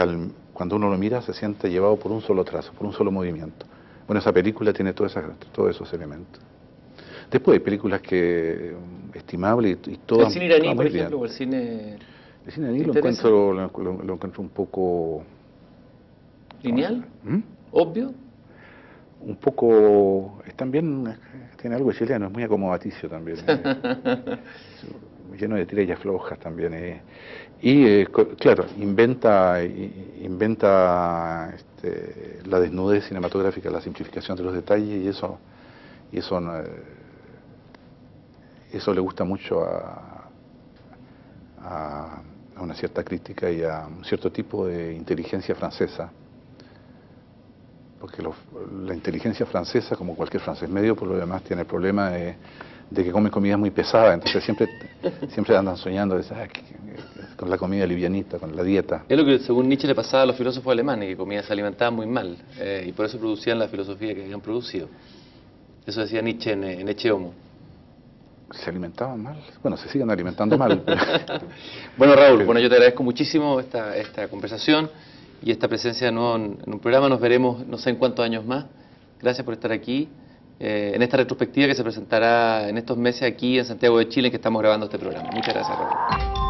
cuando uno lo mira se siente llevado por un solo trazo, por un solo movimiento. Bueno, esa película tiene todos esos elementos. Después hay películas estimables y todas. ¿El cine iraní, todas por muy bien. ejemplo, o el cine El cine iraní lo encuentro un poco... lineal? ¿Mm? ¿Obvio? Un poco... También tiene algo chileno, es muy acomodaticio también. Lleno de tirillas flojas también. Claro, inventa la desnudez cinematográfica, la simplificación de los detalles, y eso le gusta mucho a una cierta crítica y a un cierto tipo de inteligencia francesa, porque la inteligencia francesa, como cualquier francés medio, por lo demás tiene el problema de que come comida muy pesada, entonces siempre andan soñando con la comida livianita, con la dieta. Es lo que según Nietzsche le pasaba a los filósofos alemanes, que se alimentaban muy mal, y por eso producían la filosofía que habían producido. Eso decía Nietzsche en Ecce Homo. ¿Se alimentaban mal? Bueno, se siguen alimentando mal. Pero... Bueno, Raúl, yo te agradezco muchísimo esta conversación y esta presencia de nuevo en un programa. Nos veremos no sé en cuántos años más. Gracias por estar aquí, en esta retrospectiva que se presentará en estos meses aquí en Santiago de Chile, en que estamos grabando este programa. Muchas gracias, Raúl.